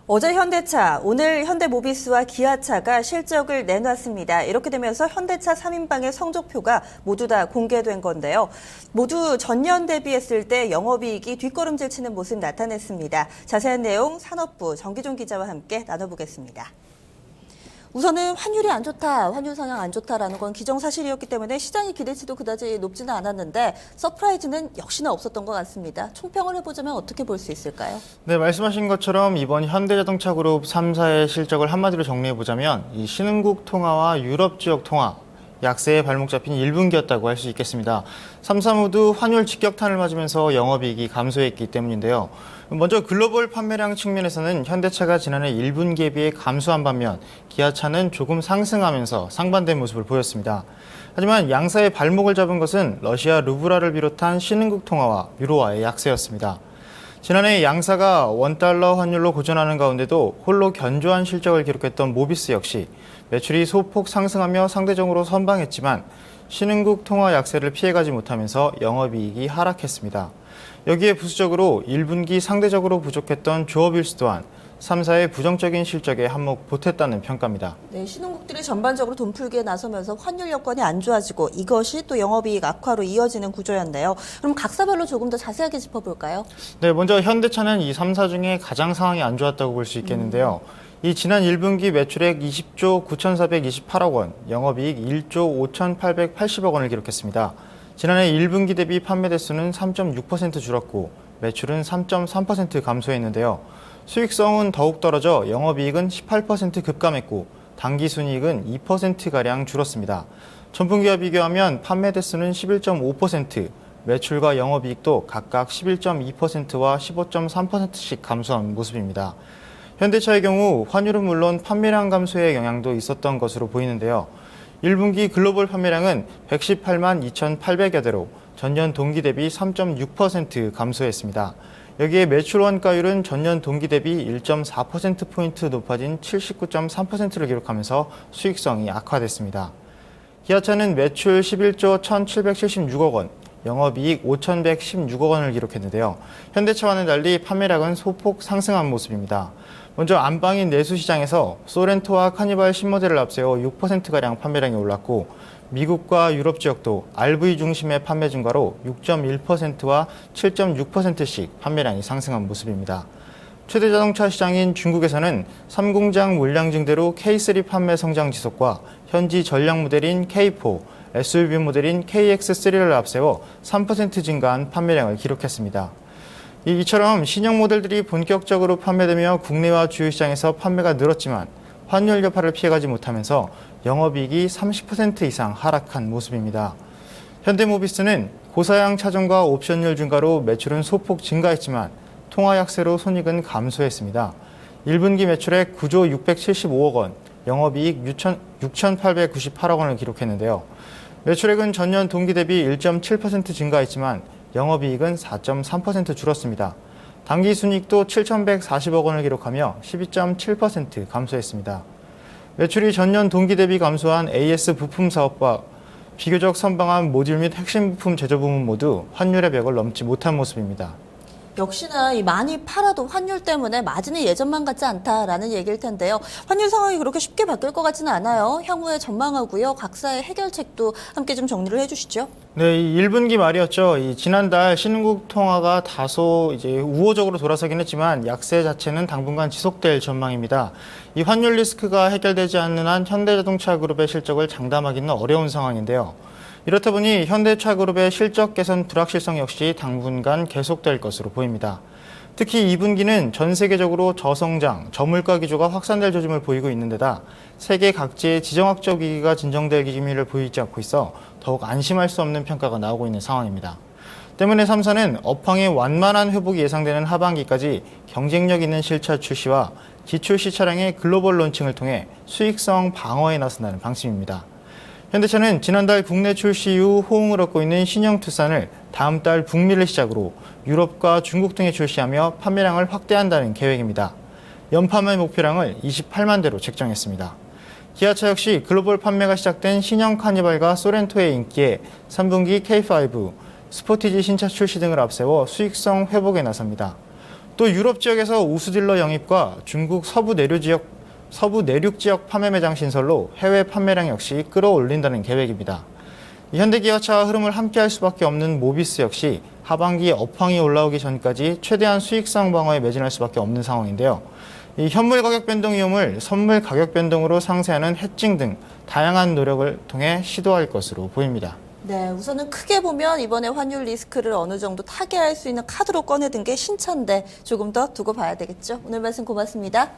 어제 현대차, 오늘 현대모비스와 기아차가 실적을 내놨습니다. 이렇게 되면서 현대차 3인방의 성적표가 모두 다 공개된 건데요. 모두 전년 대비했을 때 영업이익이 뒷걸음질 치는 모습 나타냈습니다. 자세한 내용 산업부 정기종 기자와 함께 나눠보겠습니다. 우선은 환율이 안 좋다, 환율 상황 안 좋다라는 건 기정사실이었기 때문에 시장의 기대치도 그다지 높지는 않았는데 서프라이즈는 역시나 없었던 것 같습니다. 총평을 해보자면 어떻게 볼 수 있을까요? 네, 말씀하신 것처럼 이번 현대자동차그룹 3사의 실적을 한마디로 정리해보자면 이 신흥국 통화와 유럽 지역 통화, 약세에 발목 잡힌 1분기였다고 할 수 있겠습니다. 3사 모두 환율 직격탄을 맞으면서 영업이익이 감소했기 때문인데요. 먼저 글로벌 판매량 측면에서는 현대차가 지난해 1분기에 비해 감소한 반면 기아차는 조금 상승하면서 상반된 모습을 보였습니다. 하지만 양사의 발목을 잡은 것은 러시아 루브라를 비롯한 신흥국 통화와 유로화의 약세였습니다. 지난해 양사가 원달러 환율로 고전하는 가운데도 홀로 견조한 실적을 기록했던 모비스 역시 매출이 소폭 상승하며 상대적으로 선방했지만 신흥국 통화 약세를 피해가지 못하면서 영업이익이 하락했습니다. 여기에 부수적으로 1분기 상대적으로 부족했던 조업일수 또한 3사의 부정적인 실적에 한몫 보탰다는 평가입니다. 네, 신흥국들이 전반적으로 돈풀기에 나서면서 환율 여건이 안 좋아지고 이것이 또 영업이익 악화로 이어지는 구조였네요. 그럼 각사별로 조금 더 자세하게 짚어볼까요? 네, 먼저 현대차는 이 3사 중에 가장 상황이 안 좋았다고 볼 수 있겠는데요. 이 지난 1분기 매출액 20조 9,428억 원, 영업이익 1조 5,880억 원을 기록했습니다. 지난해 1분기 대비 판매 대수는 3.6% 줄었고 매출은 3.3% 감소했는데요. 수익성은 더욱 떨어져 영업이익은 18% 급감했고 당기순이익은 2%가량 줄었습니다. 전분기와 비교하면 판매 대수는 11.5%, 매출과 영업이익도 각각 11.2%와 15.3%씩 감소한 모습입니다. 현대차의 경우 환율은 물론 판매량 감소의 영향도 있었던 것으로 보이는데요. 1분기 글로벌 판매량은 118만 2,800여 대로 전년 동기 대비 3.6% 감소했습니다. 여기에 매출 원가율은 전년 동기 대비 1.4%포인트 높아진 79.3%를 기록하면서 수익성이 악화됐습니다. 기아차는 매출 11조 1,776억 원, 영업이익 5,116억 원을 기록했는데요. 현대차와는 달리 판매량은 소폭 상승한 모습입니다. 먼저 안방인 내수시장에서 소렌토와 카니발 신모델을 앞세워 6%가량 판매량이 올랐고 미국과 유럽 지역도 RV 중심의 판매 증가로 6.1%와 7.6%씩 판매량이 상승한 모습입니다. 최대 자동차 시장인 중국에서는 3공장 물량 증대로 K3 판매 성장 지속과 현지 전략 모델인 K4, SUV 모델인 KX3를 앞세워 3% 증가한 판매량을 기록했습니다. 이처럼 신형 모델들이 본격적으로 판매되며 국내와 주요 시장에서 판매가 늘었지만 환율 여파를 피해가지 못하면서 영업이익이 30% 이상 하락한 모습입니다. 현대모비스는 고사양 차종과 옵션율 증가로 매출은 소폭 증가했지만 통화 약세로 손익은 감소했습니다. 1분기 매출액 9조 675억 원, 영업이익 6,898억 원을 기록했는데요. 매출액은 전년 동기 대비 1.7% 증가했지만 영업이익은 4.3% 줄었습니다. 당기순이익도 7,140억 원을 기록하며 12.7% 감소했습니다. 매출이 전년 동기 대비 감소한 AS 부품 사업과 비교적 선방한 모듈 및 핵심 부품 제조 부문 모두 환율의 벽을 넘지 못한 모습입니다. 역시나 이 많이 팔아도 환율 때문에 마진이 예전만 같지 않다라는 얘기일 텐데요. 환율 상황이 그렇게 쉽게 바뀔 것 같지는 않아요. 향후에 전망하고요. 각사의 해결책도 함께 좀 정리를 해주시죠. 네, 이 1분기 말이었죠. 지난달 신흥국 통화가 다소 우호적으로 돌아서긴 했지만 약세 자체는 당분간 지속될 전망입니다. 이 환율 리스크가 해결되지 않는 한 현대자동차 그룹의 실적을 장담하기는 어려운 상황인데요. 이렇다 보니 현대차 그룹의 실적 개선 불확실성 역시 당분간 계속될 것으로 보입니다. 특히 2분기는 전 세계적으로 저성장, 저물가 기조가 확산될 조짐을 보이고 있는 데다 세계 각지의 지정학적 위기가 진정될 기미를 보이지 않고 있어 더욱 안심할 수 없는 평가가 나오고 있는 상황입니다. 때문에 3사는 업황의 완만한 회복이 예상되는 하반기까지 경쟁력 있는 실차 출시와 기출시 차량의 글로벌 론칭을 통해 수익성 방어에 나선다는 방침입니다. 현대차는 지난달 국내 출시 이후 호응을 얻고 있는 신형 투싼을 다음 달 북미를 시작으로 유럽과 중국 등에 출시하며 판매량을 확대한다는 계획입니다. 연판매 목표량을 28만 대로 책정했습니다. 기아차 역시 글로벌 판매가 시작된 신형 카니발과 소렌토의 인기에 3분기 K5, 스포티지 신차 출시 등을 앞세워 수익성 회복에 나섭니다. 또 유럽 지역에서 우수딜러 영입과 중국 서부 내륙 지역 판매 매장 신설로 해외 판매량 역시 끌어올린다는 계획입니다. 현대기아차와 흐름을 함께할 수밖에 없는 모비스 역시 하반기 업황이 올라오기 전까지 최대한 수익성 방어에 매진할 수밖에 없는 상황인데요. 이 현물 가격 변동 위험을 선물 가격 변동으로 상쇄하는 해칭 등 다양한 노력을 통해 시도할 것으로 보입니다. 네, 우선은 크게 보면 이번에 환율 리스크를 어느 정도 타개할 수 있는 카드로 꺼내든 게 신차인데 조금 더 두고 봐야 되겠죠. 오늘 말씀 고맙습니다.